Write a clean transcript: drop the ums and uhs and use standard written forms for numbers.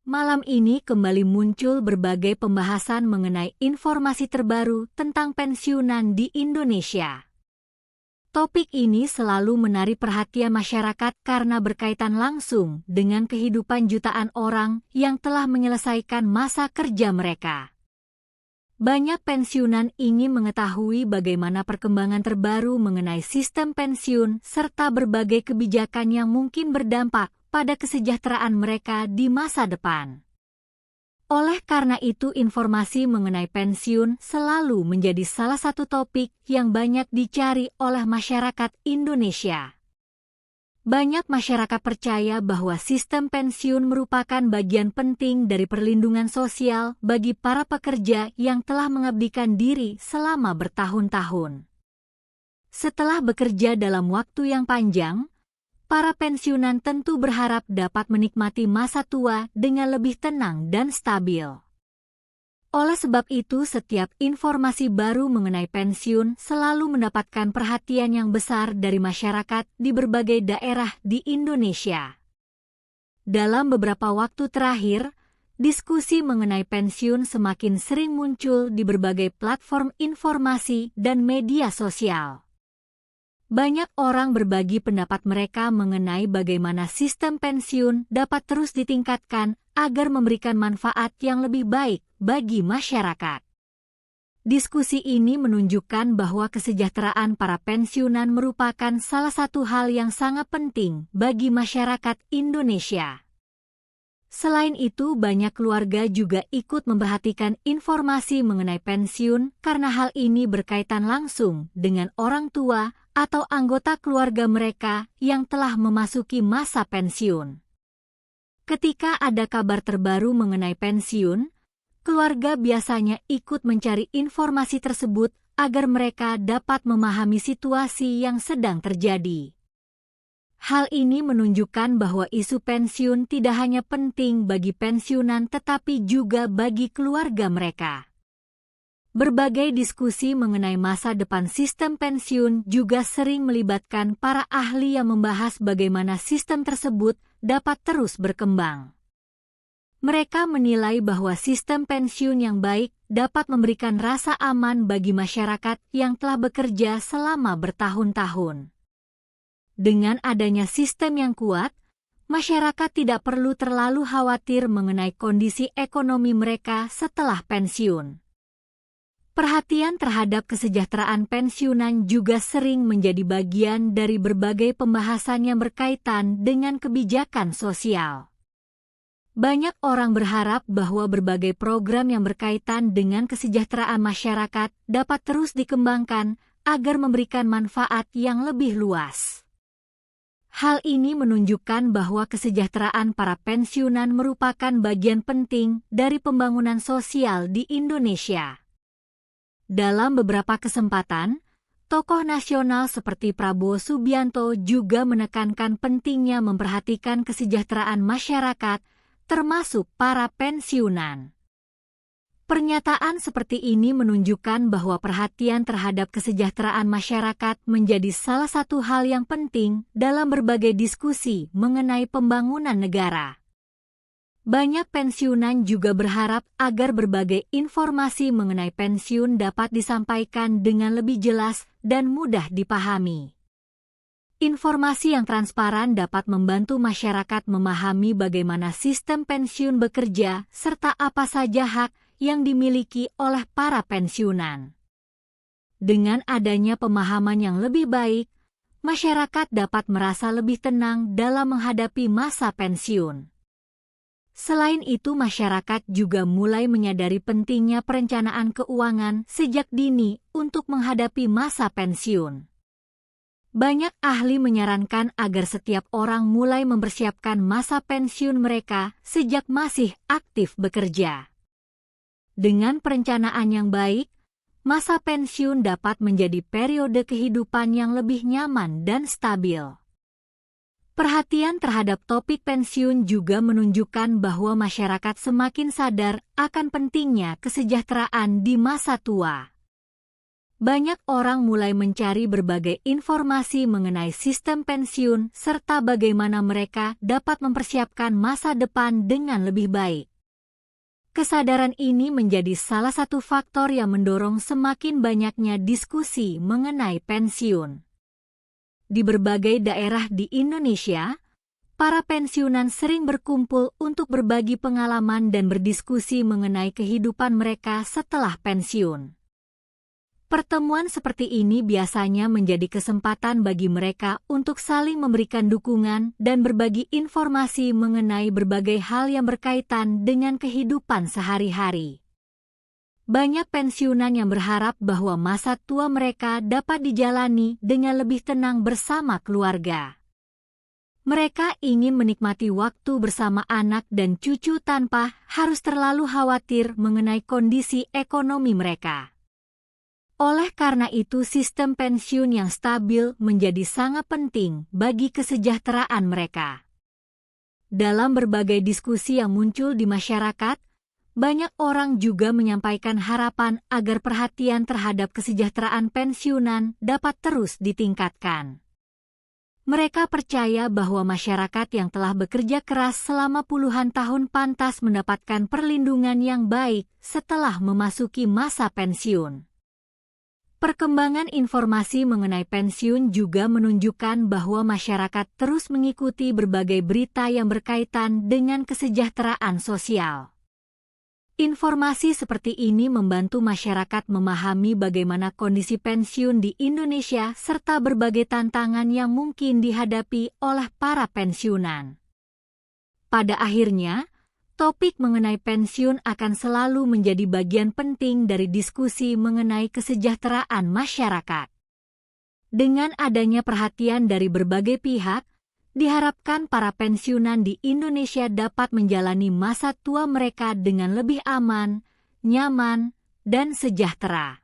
Malam ini kembali muncul berbagai pembahasan mengenai informasi terbaru tentang pensiunan di Indonesia. Topik ini selalu menarik perhatian masyarakat karena berkaitan langsung dengan kehidupan jutaan orang yang telah menyelesaikan masa kerja mereka. Banyak pensiunan ingin mengetahui bagaimana perkembangan terbaru mengenai sistem pensiun serta berbagai kebijakan yang mungkin berdampak pada kesejahteraan mereka di masa depan. Oleh karena itu, informasi mengenai pensiun selalu menjadi salah satu topik yang banyak dicari oleh masyarakat Indonesia. Banyak masyarakat percaya bahwa sistem pensiun merupakan bagian penting dari perlindungan sosial bagi para pekerja yang telah mengabdikan diri selama bertahun-tahun. Setelah bekerja dalam waktu yang panjang, para pensiunan tentu berharap dapat menikmati masa tua dengan lebih tenang dan stabil. Oleh sebab itu, setiap informasi baru mengenai pensiun selalu mendapatkan perhatian yang besar dari masyarakat di berbagai daerah di Indonesia. Dalam beberapa waktu terakhir, diskusi mengenai pensiun semakin sering muncul di berbagai platform informasi dan media sosial. Banyak orang berbagi pendapat mereka mengenai bagaimana sistem pensiun dapat terus ditingkatkan agar memberikan manfaat yang lebih baik bagi masyarakat. Diskusi ini menunjukkan bahwa kesejahteraan para pensiunan merupakan salah satu hal yang sangat penting bagi masyarakat Indonesia. Selain itu, banyak keluarga juga ikut memperhatikan informasi mengenai pensiun karena hal ini berkaitan langsung dengan orang tua atau anggota keluarga mereka yang telah memasuki masa pensiun. Ketika ada kabar terbaru mengenai pensiun, keluarga biasanya ikut mencari informasi tersebut agar mereka dapat memahami situasi yang sedang terjadi. Hal ini menunjukkan bahwa isu pensiun tidak hanya penting bagi pensiunan tetapi juga bagi keluarga mereka. Berbagai diskusi mengenai masa depan sistem pensiun juga sering melibatkan para ahli yang membahas bagaimana sistem tersebut dapat terus berkembang. Mereka menilai bahwa sistem pensiun yang baik dapat memberikan rasa aman bagi masyarakat yang telah bekerja selama bertahun-tahun. Dengan adanya sistem yang kuat, masyarakat tidak perlu terlalu khawatir mengenai kondisi ekonomi mereka setelah pensiun. Perhatian terhadap kesejahteraan pensiunan juga sering menjadi bagian dari berbagai pembahasan yang berkaitan dengan kebijakan sosial. Banyak orang berharap bahwa berbagai program yang berkaitan dengan kesejahteraan masyarakat dapat terus dikembangkan agar memberikan manfaat yang lebih luas. Hal ini menunjukkan bahwa kesejahteraan para pensiunan merupakan bagian penting dari pembangunan sosial di Indonesia. Dalam beberapa kesempatan, tokoh nasional seperti Prabowo Subianto juga menekankan pentingnya memperhatikan kesejahteraan masyarakat, termasuk para pensiunan. Pernyataan seperti ini menunjukkan bahwa perhatian terhadap kesejahteraan masyarakat menjadi salah satu hal yang penting dalam berbagai diskusi mengenai pembangunan negara. Banyak pensiunan juga berharap agar berbagai informasi mengenai pensiun dapat disampaikan dengan lebih jelas dan mudah dipahami. Informasi yang transparan dapat membantu masyarakat memahami bagaimana sistem pensiun bekerja serta apa saja hak yang dimiliki oleh para pensiunan. Dengan adanya pemahaman yang lebih baik, masyarakat dapat merasa lebih tenang dalam menghadapi masa pensiun. Selain itu, masyarakat juga mulai menyadari pentingnya perencanaan keuangan sejak dini untuk menghadapi masa pensiun. Banyak ahli menyarankan agar setiap orang mulai mempersiapkan masa pensiun mereka sejak masih aktif bekerja. Dengan perencanaan yang baik, masa pensiun dapat menjadi periode kehidupan yang lebih nyaman dan stabil. Perhatian terhadap topik pensiun juga menunjukkan bahwa masyarakat semakin sadar akan pentingnya kesejahteraan di masa tua. Banyak orang mulai mencari berbagai informasi mengenai sistem pensiun serta bagaimana mereka dapat mempersiapkan masa depan dengan lebih baik. Kesadaran ini menjadi salah satu faktor yang mendorong semakin banyaknya diskusi mengenai pensiun. Di berbagai daerah di Indonesia, para pensiunan sering berkumpul untuk berbagi pengalaman dan berdiskusi mengenai kehidupan mereka setelah pensiun. Pertemuan seperti ini biasanya menjadi kesempatan bagi mereka untuk saling memberikan dukungan dan berbagi informasi mengenai berbagai hal yang berkaitan dengan kehidupan sehari-hari. Banyak pensiunan yang berharap bahwa masa tua mereka dapat dijalani dengan lebih tenang bersama keluarga. Mereka ingin menikmati waktu bersama anak dan cucu tanpa harus terlalu khawatir mengenai kondisi ekonomi mereka. Oleh karena itu, sistem pensiun yang stabil menjadi sangat penting bagi kesejahteraan mereka. Dalam berbagai diskusi yang muncul di masyarakat, banyak orang juga menyampaikan harapan agar perhatian terhadap kesejahteraan pensiunan dapat terus ditingkatkan. Mereka percaya bahwa masyarakat yang telah bekerja keras selama puluhan tahun pantas mendapatkan perlindungan yang baik setelah memasuki masa pensiun. Perkembangan informasi mengenai pensiun juga menunjukkan bahwa masyarakat terus mengikuti berbagai berita yang berkaitan dengan kesejahteraan sosial. Informasi seperti ini membantu masyarakat memahami bagaimana kondisi pensiun di Indonesia serta berbagai tantangan yang mungkin dihadapi oleh para pensiunan. Pada akhirnya, topik mengenai pensiun akan selalu menjadi bagian penting dari diskusi mengenai kesejahteraan masyarakat. Dengan adanya perhatian dari berbagai pihak, diharapkan para pensiunan di Indonesia dapat menjalani masa tua mereka dengan lebih aman, nyaman, dan sejahtera.